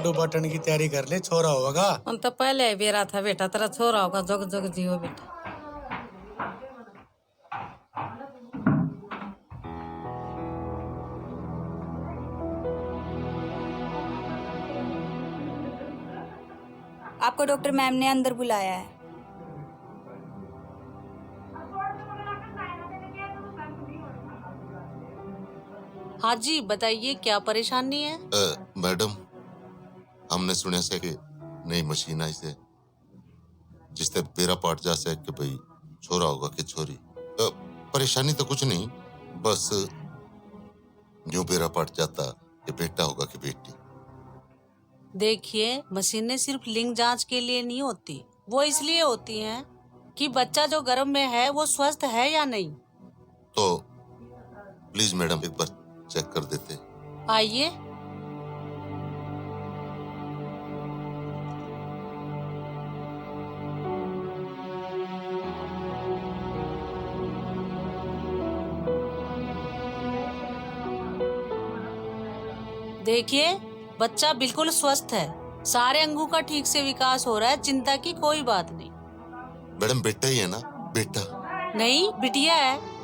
लाडू बाटन की तैयारी कर ले, छोरा होगा। उन तो पहले ही बेरा था बेटा, तेरा छोरा होगा, जोग जोग जियो बेटा। आपको डॉक्टर मैम ने अंदर बुलाया है। हाँ जी बताइए, क्या परेशानी है? मैडम, हमने सुने से कि नई मशीन आई से जिससे बेरा पाट जा से कि भाई छोरा होगा कि छोरी। परेशानी तो कुछ नहीं, बस यूं बेरा पाट जाता कि बेटा होगा कि बेटी। देखिए, मशीनें सिर्फ लिंग जांच के लिए नहीं होती, वो इसलिए होती हैं कि बच्चा जो गर्भ में है वो स्वस्थ है या नहीं। तो प्लीज मैडम एक बार चेक कर देते। आइए। देखिए, बच्चा बिल्कुल स्वस्थ है, सारे अंगों का ठीक से विकास हो रहा है, चिंता की कोई बात नहीं। मैडम बेटा ही है ना? बेटा नहीं, बिटिया है।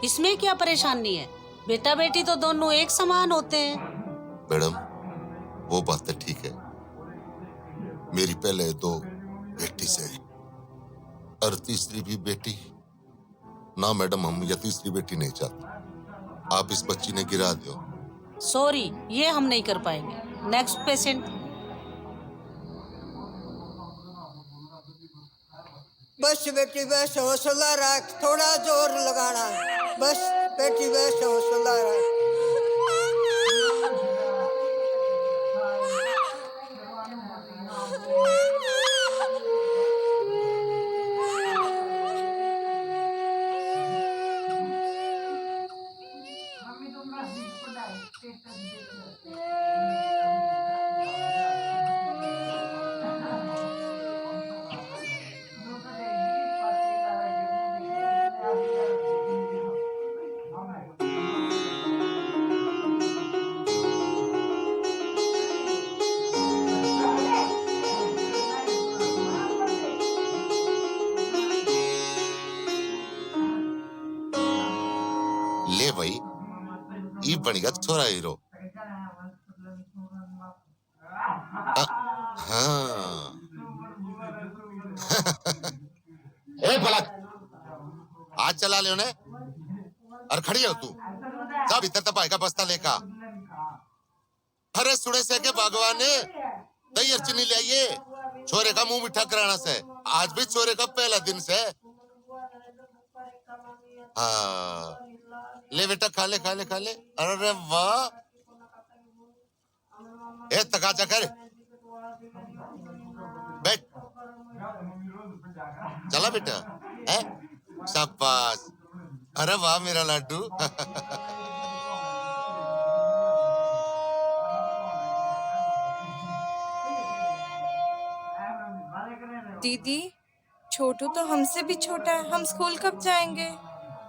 इसमें क्या परेशानी है? बेटा बेटी तो दोनों एक समान होते हैं। मैडम वो बात तो ठीक है, मेरी पहले 2 बेटी से और तीसरी भी बेटी ना। मैडम हम या तीसरी बेटी नहीं चाहते, आप इस बच्ची ने गिरा दो। सॉरी, ये हम नहीं कर पाएंगे। Next patient. बस बेटी बस, हौसला रख, थोड़ा जोर लगाना। बस बेटी बस, हौसला रख। ले भाई, ये बनेगा छोरा हीरो। हाँ ए पलक, आज चला ले उन्हें और खड़ी हो तू, जा भीतर तपाई का बस्ता लेका। अरे सुने से के भगवान ने दही और चीनी ले आइए, छोरे का मुंह मीठा कराना से। आज भी छोरे का पहला दिन से। हाँ ले बेटा, खा ले खा ले खा ले। अरे वाह, ए तकाचा कर, बैठ। चला बेटा, है शाबाश। अरे वाह मेरा लाडू। दीदी, छोटू तो हमसे भी छोटा है, हम स्कूल कब जाएंगे?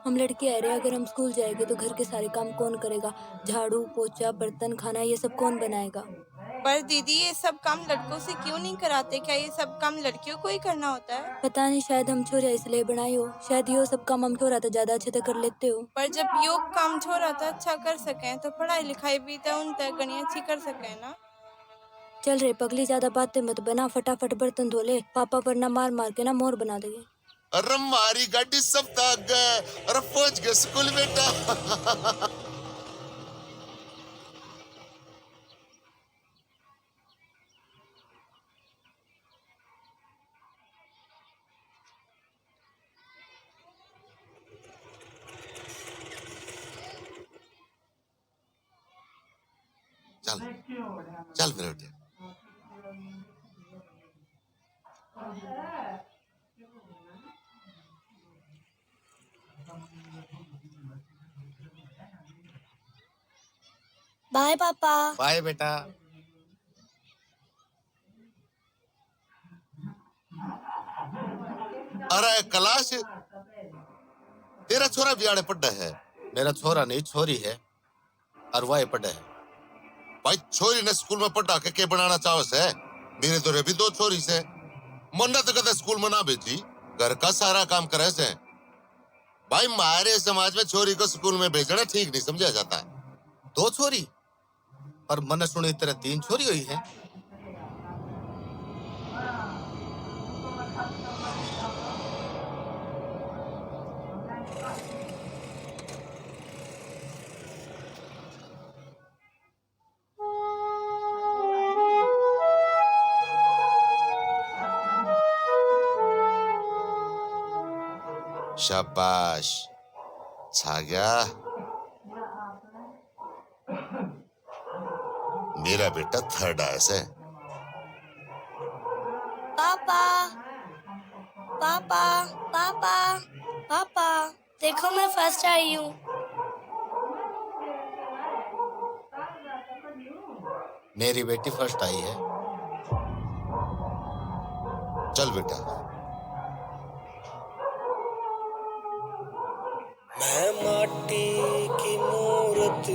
हम लड़के आ रहे हैं, अगर हम स्कूल जाएंगे तो घर के सारे काम कौन करेगा? झाड़ू पोछा बर्तन खाना ये सब कौन बनाएगा? पर दीदी, ये सब काम लड़कों से क्यों नहीं कराते? क्या ये सब काम लड़कियों को ही करना होता है? पता नहीं, शायद हम छोरा इसलिए बनाए हो, शायद ये सब काम हम छोरा तो ज्यादा अच्छे से कर लेते हो। पर जब योग काम छोड़ा था अच्छा कर सके तो पढ़ाई लिखाई भी तो उन तक गणी अच्छी कर सके ना। चल रे पगली, ज्यादा बातें मत बना, फटाफट बर्तन धो ले, पापा पर ना मार मार के ना मोर बना देंगे। अरे मारी गाड़ी सब थक गए, अरे पहुंच गए स्कूल बेटा। चल चल मेरा बेटा। बाय पापा। बाय बेटा। अरे कैलाश, तेरा छोरा बियाड़े पड्डा है। मेरा छोरा नहीं छोरी है। और वह पढ़े है। भाई छोरी ने स्कूल में पढ़ा के बनाना चाहस है। मेरे तो भी 2 छोरी से मन्ना तो कदे स्कूल में ना भेजी, घर का सारा काम करे से। भाई हमारे समाज में छोरी को स्कूल में भेजना ठीक नहीं समझा जाता। 2 छोरी और मन सुनी तरह 3 छोरी हुई है। शाबाश, छा गया। मेरा बेटा 3rd आया से। पापा पापा पापा पापा देखो मैं फर्स्ट आई हूँ। मेरी बेटी फर्स्ट आई है। चल बेटा। मैं माटी की मूरत,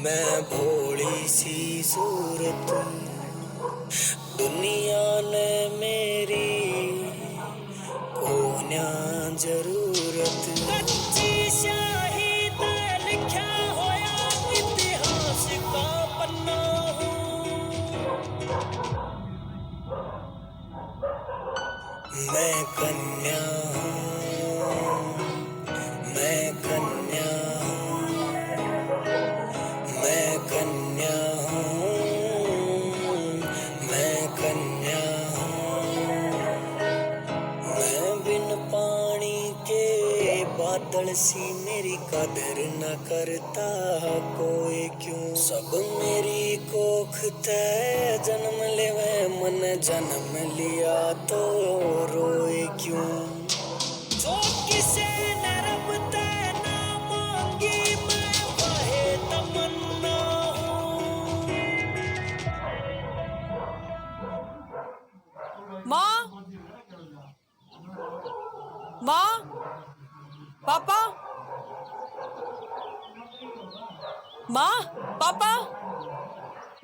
मैं भोली सी सूरत, दुनिया ने मेरी कोन्या जरूरत। कच्ची शाही ते लिखा होया इतिहास का पन्ना हूँ। मैं कन्या हूँ, मैं कन्या हूँ, मैं कन्या हूँ, मैं कन्या हूँ। मैं बिन पानी के बादल सी मेरी कदर न करता कोई क्यों। सब मेरी कोख ते जन्म लेवे, मन जन्म लिया तो रोए क्यों। जो किसे न रब ते ना मांगी, मैं वाहे तमन्ना हूँ। माँ, माँ, पापा, माँ, पापा,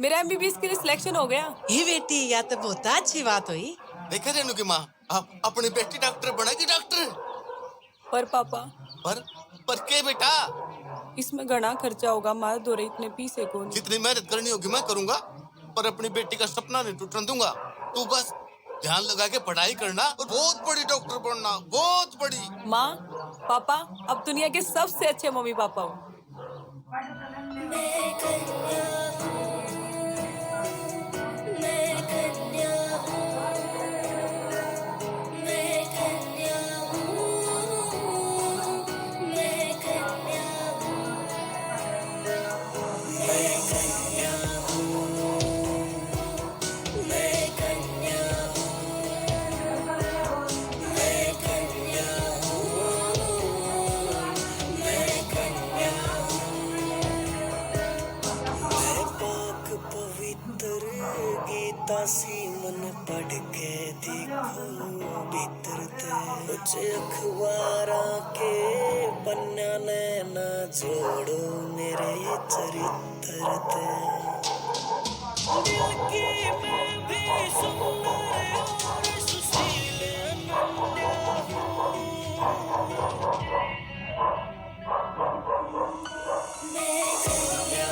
मेरा MBBS के लिए सिलेक्शन हो गया। ये बेटी, या तो बहुत अच्छी बात हुई। देखा रेनू की माँ, आप अपनी बेटी डॉक्टर बनेगी डॉक्टर। पर पापा, पर के बेटा? इसमें घना खर्चा होगा, माँ दो इतने पीसे को नहीं। जितनी मेहनत करनी होगी मैं करूंगा, पर अपनी बेटी का सपना नहीं टूटने दूंगा। तू बस ध्यान लगा के पढ़ाई करना और बहुत बड़ी डॉक्टर बनना, बहुत बड़ी। माँ, पापा, अब दुनिया के सबसे अच्छे मम्मी पापा हो। सी मन पढ़ के देखो भीतर ते, कुछ अखबारा के पन्ना ने ना जोड़ो मेरे चरित्र ते। दिल की मैं भी सुंदर और सुशील अनन्या हूँ। मैं कन्या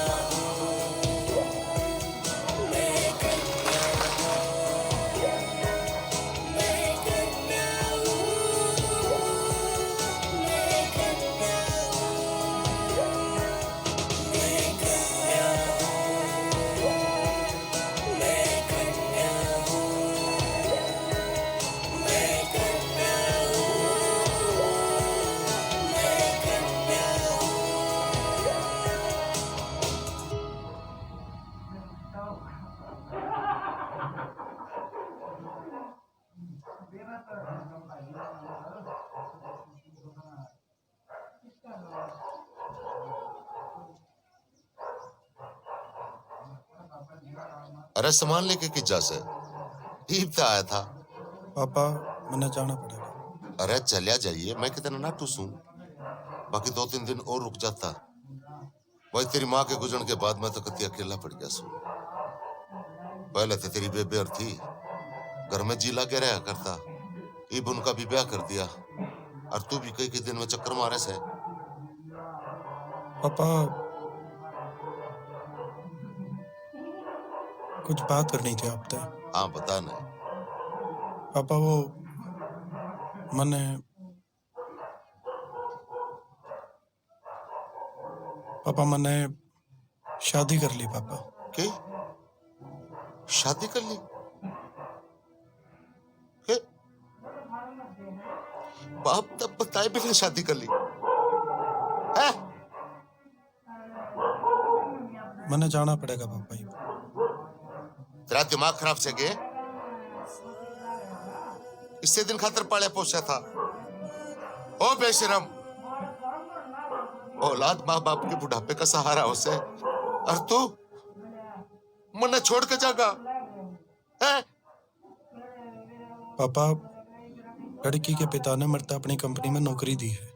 अरे सामान लेके किस जा से? ईद पे आया था। पापा मैंने जाना पड़ेगा। अरे चलिया जाइए, मैं कितना ना टूसूं। बाकी 2-3 दिन और रुक जाता, भाई तेरी माँ के गुजरने के बाद मैं तो कति अकेला पड़ गया सू। पहले तो तेरी बेबे और थी, घर में जी लगे रहा करता, इब उनका भी ब्याह कर दिया और तू भी कई दिन में चक्कर मारे से। पापा कुछ बात करनी थी आपसे। हाँ बता ना। पापा वो मैंने शादी कर ली पापा। के शादी कर ली? के? बाप तब बताए बिना शादी कर ली है? मैंने जाना पड़ेगा पापा। तेरा दिमाग खराब से गए? इससे दिन खातर पाले पोसा था। ओ बेशरम, औलाद माँ बाप के बुढ़ापे का सहारा उसे, और तू मन्ने छोड़ के जागा है? पापा लड़की के पिता ने मरता अपनी कंपनी में नौकरी दी है।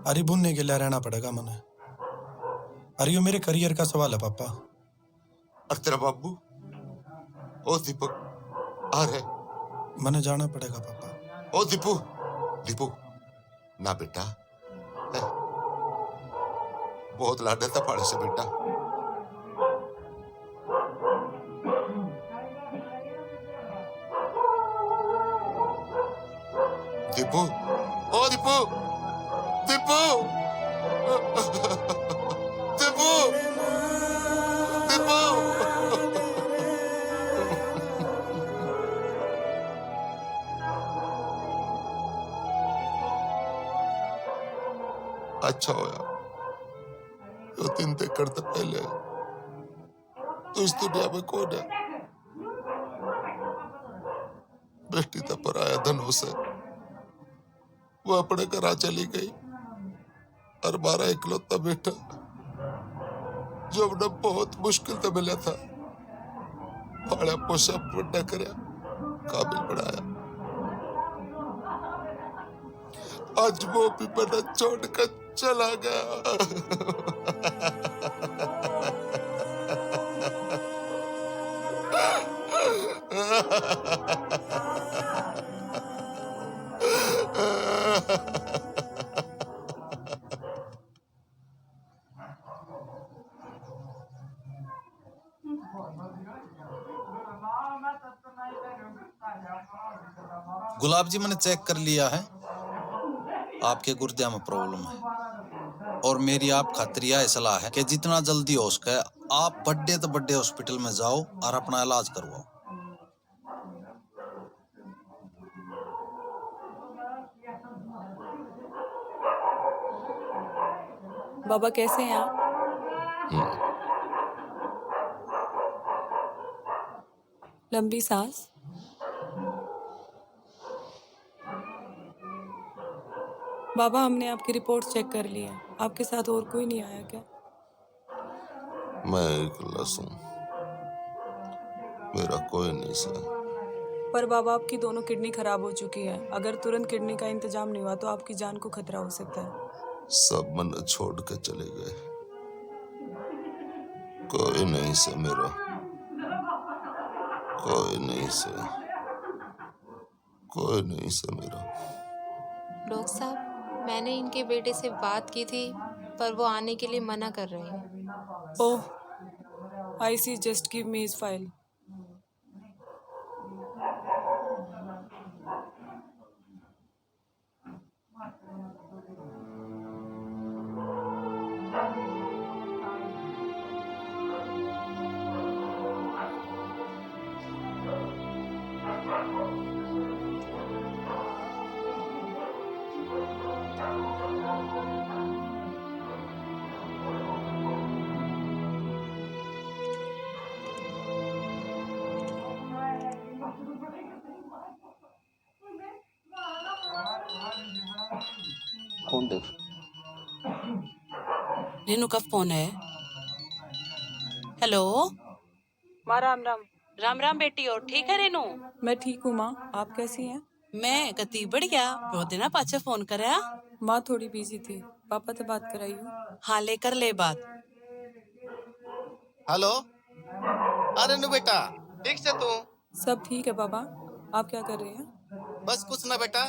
अरे भूनने के लिए रहना पड़ेगा मैंने। अरे ये मेरे करियर का सवाल है पापा। और तेरा बाबू ओ दीपक आ रहे? मैंने जाना पड़ेगा पापा। ओ दीपू, दीपू ना बेटा है? बहुत लाडा था पाड़े से बेटा। दीपू, ओ दीपू, दीपू, दीपू, दीपू। अच्छा होया तो 3 एकड़ तो पहले तो इस दुनिया में कौन है? बेटी तो पराया धन से वो अपने घर चली गई और हमारा इकलौता बेटा जो अपना बहुत मुश्किल तो मिला था, बड़ा पोसा बड़ा करया, काबिल बनाया, आज वो भी बना छोड़कर चला गया। गुलाब जी मैंने चेक कर लिया है, आपके गुर्दे में प्रॉब्लम है और मेरी आप खातिर यह सलाह है कि जितना जल्दी हो सके आप बड़े तो बड़े हॉस्पिटल में जाओ और अपना इलाज करवाओ। बाबा कैसे हैं आप? लंबी सांस। बाबा हमने आपकी रिपोर्ट चेक कर ली है, आपके साथ और कोई नहीं आया क्या? मैं अकेला हूँ, मेरा कोई नहीं सर। पर बाबा आपकी दोनों किडनी खराब हो चुकी है, अगर तुरंत किडनी का इंतजाम नहीं हुआ तो आपकी जान को खतरा हो सकता है। सब मन छोड़ के चले गए, कोई नहीं से मेरा, कोई नहीं से, कोई नहीं से मेरा। डॉक्टर साहब, मैंने इनके बेटे से बात की थी पर वो आने के लिए मना कर रहे हैं। Oh, I see, just give me his file. कौन देख? रेनू का फोन है। हेलो माँ, राम राम। राम राम बेटी, और ठीक है रेनू? मैं ठीक हूँ माँ, आप कैसी हैं? मैं कति बढ़िया, बहुत दिना पाछे फोन करया। माँ थोड़ी बिजी थी, पापा से बात कराइयो। हाँ लेकर ले बात। हेलो, अरे नु बेटा, ठीक से तू? सब ठीक है पापा, आप क्या कर रहे हैं? बस कुछ ना बेटा,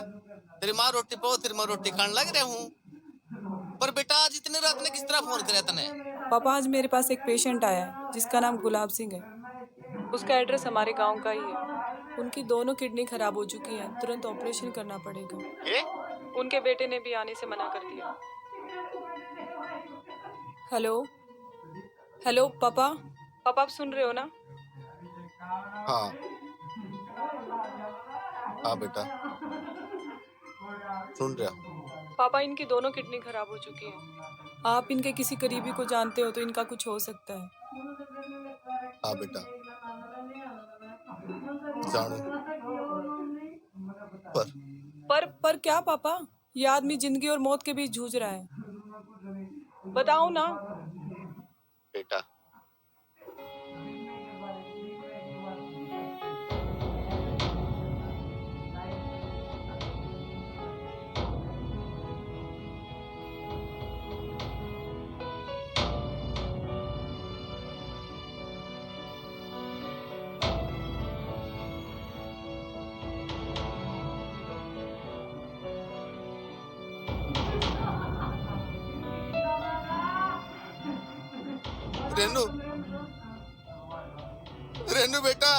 तेरी माँ रोटी पाओ, तेरी माँ रोटी खाने लग रहे हूँ। पर बेटा आज इतने रात ने किस तरह फोन करे तने? पापा आज मेरे पास एक पेशेंट आया है जिसका नाम गुलाब सिंह है। उसका एड्रेस हमारे गांव का ही है। उनकी दोनों किडनी खराब हो चुकी हैं, तुरंत ऑपरेशन करना पड़ेगा। ये? उनके बेटे ने भी आने से मना कर दिया। हेलो हेलो पापा, पापा आप सुन रहे हो ना? हाँ हाँ बेटा, सुन रहा हूँ। पापा इनकी दोनों किडनी खराब हो चुकी है। आप इनके किसी करीबी को जानते हो तो इनका कुछ हो सकता है। हाँ बेटा, जानू। पर क्या पापा? ये आदमी जिंदगी और मौत के बीच जूझ रहा है। बताओ ना। बेटा रेनू, रेनू बेटा,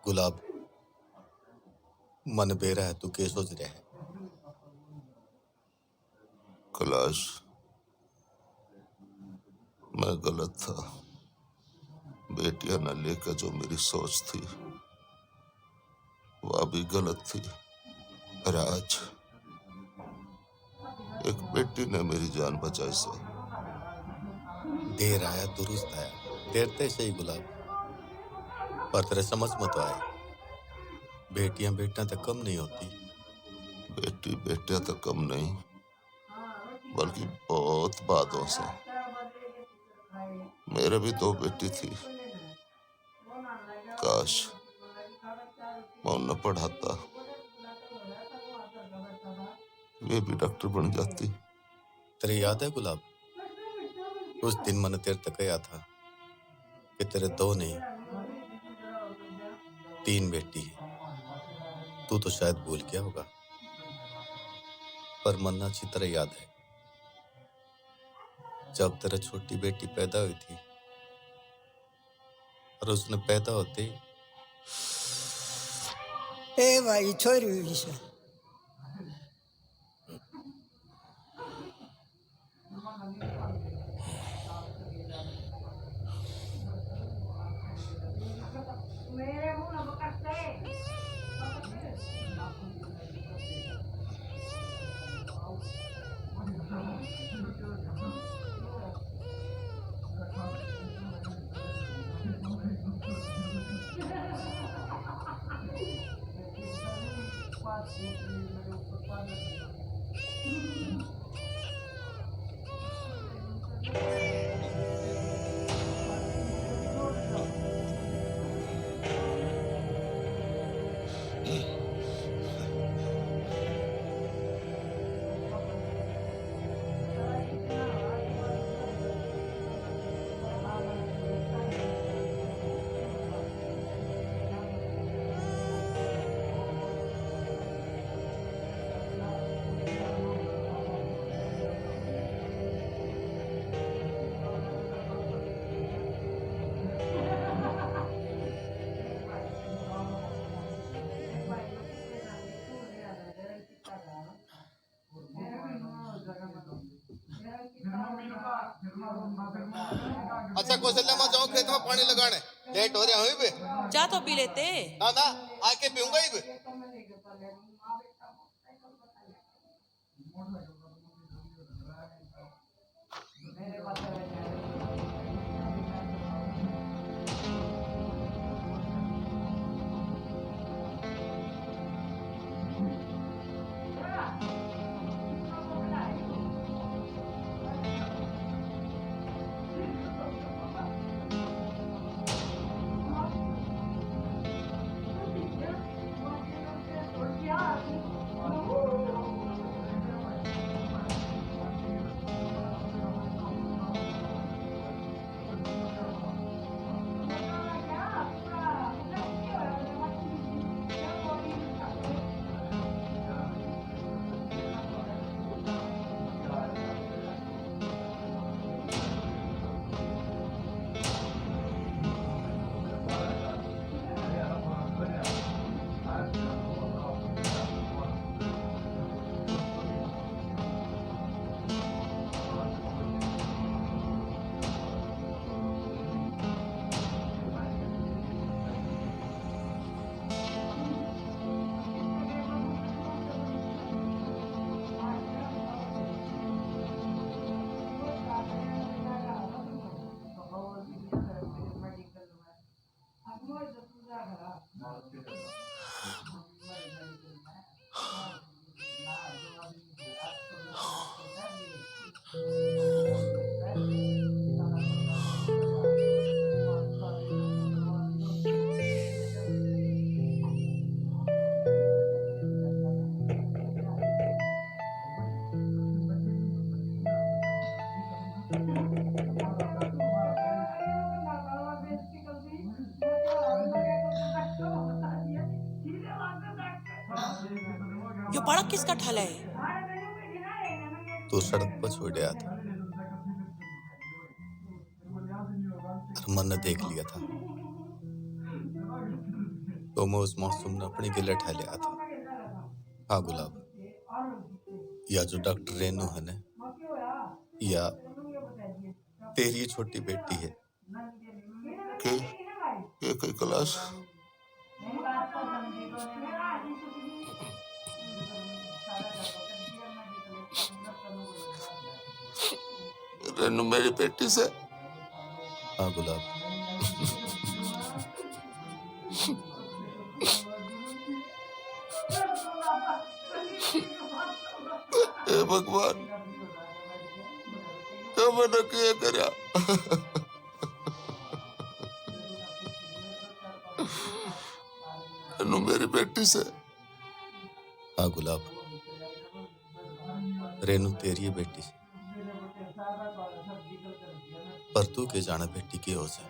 गुलाब मन बेरा है, तू के सोच रहा है? कैलाश, मैं गलत था। बेटियां न लेकर जो मेरी सोच थी वह भी गलत थी। पर आज एक बेटी ने मेरी जान बचाई से। देर आया दुरुस्त आया, देर ते सही गुलाब, पर तेरे समझ मत आए। बेटियां बेटियां तक कम नहीं होती। बेटी बेटियां तो कम नहीं, बल्कि बहुत बातों से। मेरे भी दो बेटी थी। काश मैं उन्हें पढ़ाता, वे भी डॉक्टर बन जाती। तेरे याद है गुलाब, उस दिन मैंने तेरे तक कहा था कि तेरे दो नहीं 3 बेटी है। तू तो शायद भूल गया होगा, पर मन्ना अच्छी तरह याद है जब तेरा छोटी बेटी पैदा हुई थी और उसने पैदा होते ही ए भाई छोरी हुई से अच्छा कौशल्या, मैं जाऊँ खेत में पानी लगाने, लेट हो रहा हूँ बे। जा तो पी लेते। ना ना, आके पीऊंगा ही बे। बाड़क किसका ठाला है? तो सड़क पर छोड़ा था और मन ने देख लिया था तो मैं उस मासूम ने अपने गिले ठा लिया था। हाँ गुलाब, या जो डॉक्टर रेनू है ना, या तेरी छोटी बेटी है के कोई क्लास रेनू मेरी बेटी से। हाँ गुलाब, हे भगवान, क्या मैंने किया करा? रेनू मेरी बेटी से। हाँ गुलाब, रेनू तेरी बेटी से, पर तू के जाना बेटी की हो से।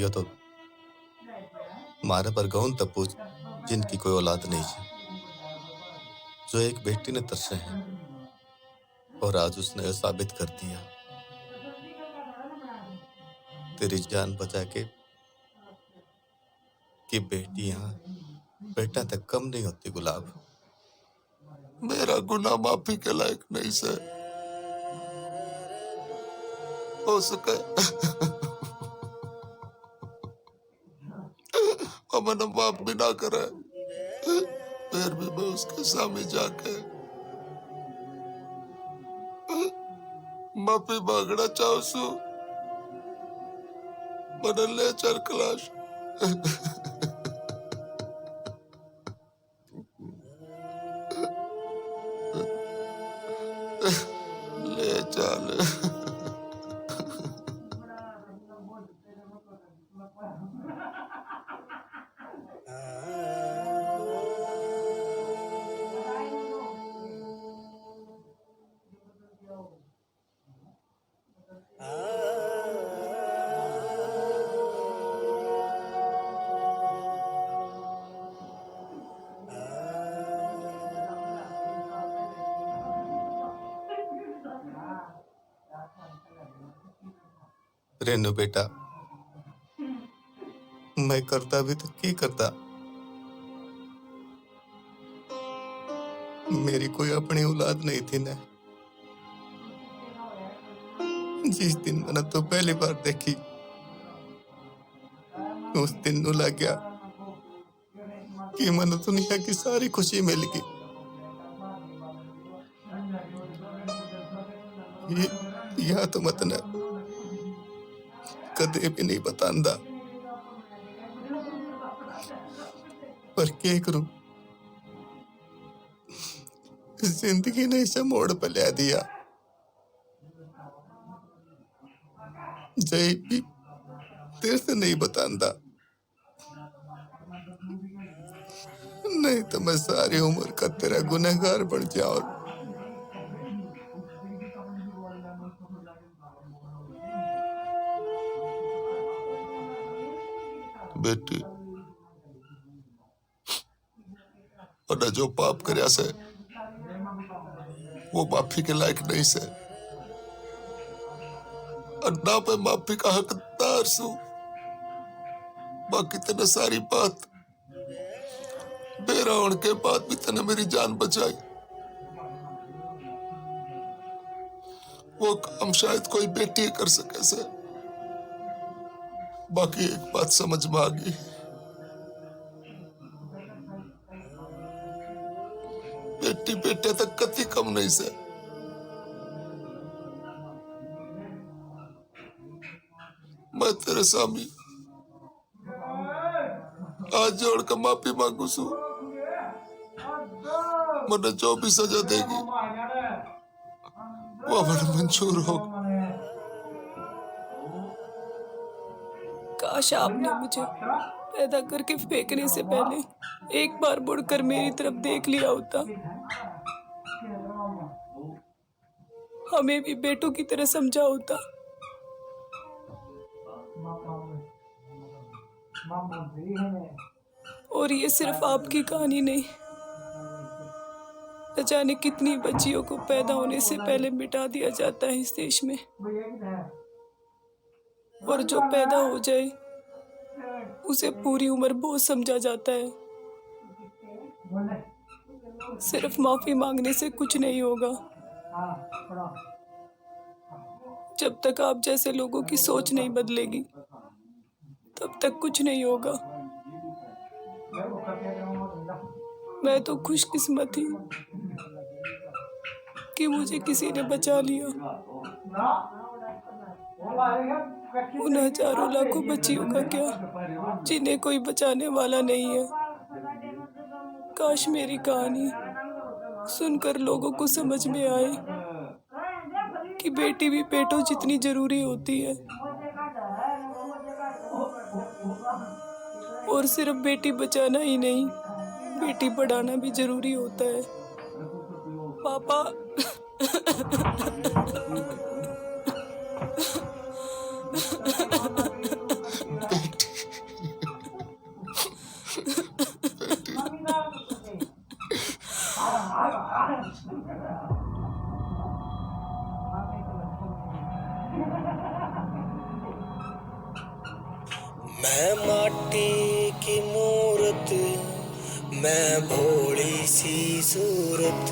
यो तो मारे पर गौन तब पूछ जिनकी कोई औलाद नहीं है, जो एक बेटी ने तरसे हैं और आज उसने यह साबित कर दिया तेरी जान बचा के कि बेटी यहाँ बेटा तक कम नहीं होती। गुलाब, मेरा गुनाह माफी के लायक नहीं से हो सके। मैंने माफ भी ना करे, फिर भी मैं उसके सामने जाके माफी मांगना चाहूँ सु। मैंने ले चल क्लास ले चल। रेनू बेटा, मैं करता भी तो की करता। मेरी कोई अपनी औलाद नहीं थी ना। जिस दिन मैंने तो पहली बार देखी, उस दिन नु लग गया कि मन दुनिया की सारी खुशी मिल गई। यह तो मत न कदे भी नहीं बतांदा, पर क्या करूं, जिंदगी ने इसे मोड़ पर ले दिया। जय भी तेरे से नहीं बतांदा, नहीं तो मैं सारी उम्र का तेरा गुनहगार बन जाऊं। बेटी, और जो पाप करया से वो माफी के लायक नहीं से, और ना पे माफी का हकदार सू। बाकी तेने सारी बात बेरा होने के बाद भी तेने मेरी जान बचाई। वो काम शायद कोई बेटी कर सके से। बाकी एक बात समझ में आ गई, बेटी बेटे तक कति कम नहीं से। मैं तेरे सामने आज जोड़ कर माफी मांगू सू। मैंने जो भी सजा देगी वो मैंने मंजूर हो। काश आपने मुझे पैदा करके फेंकने से पहले एक बार मुड़कर मेरी तरफ देख लिया होता। हमें भी बेटों की तरह समझा होता। और ये सिर्फ आपकी कहानी नहीं, न जाने कितनी बच्चियों को पैदा होने से पहले मिटा दिया जाता है इस देश में। और जो पैदा हो जाए उसे पूरी उम्र बोझ समझा जाता है। सिर्फ माफी मांगने से कुछ नहीं होगा। जब तक आप जैसे लोगों की सोच नहीं बदलेगी तब तक कुछ नहीं होगा। मैं तो खुशकिस्मत थी कि मुझे किसी ने बचा लिया। उन हजारों लाखों बच्चियों का क्या जिन्हें कोई बचाने वाला नहीं है। काश मेरी कहानी सुनकर लोगों को समझ में आए कि बेटी भी बेटों जितनी जरूरी होती है। और सिर्फ बेटी बचाना ही नहीं, बेटी पढ़ाना भी जरूरी होता है। पापा मैं माटी की मूरत, मैं भोली सी सूरत,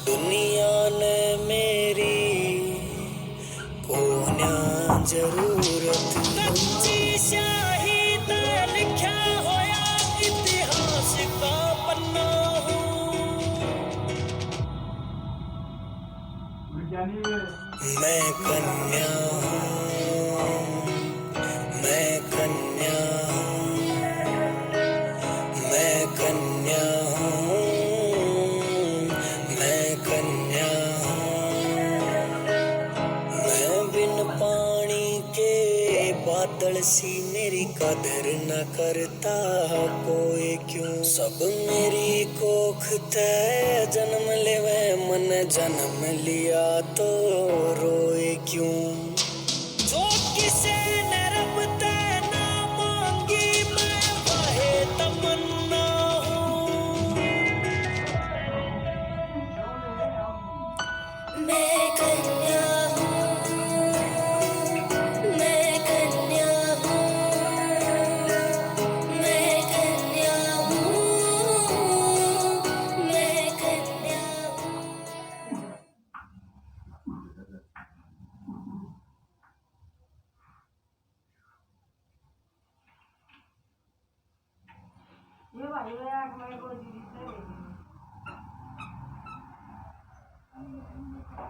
दुनिया ने मेरी कोन्या जरूरत। कच्ची स्याही ते लिखा होया इतिहास का पन्ना हूँ। मैं कन्या हूँ, मैं कन्या हूँ, मैं कन्या हूँ, मैं कन्या हूँ। मैं बिन पानी के बादल सी मेरी कदर न करता कोई क्यों। सब मेरी कोख ते जन्म लेवे, मन जन्म लिया तो रोए क्यों। जो किसे ने रब ते ना मांगी, मैं वाहे तमन्ना हूँ। मैं कन्या हूँ, मैं कन्या हूँ, मैं कन्या हूँ, मैं कन्या हूँ। ये भाई मैं को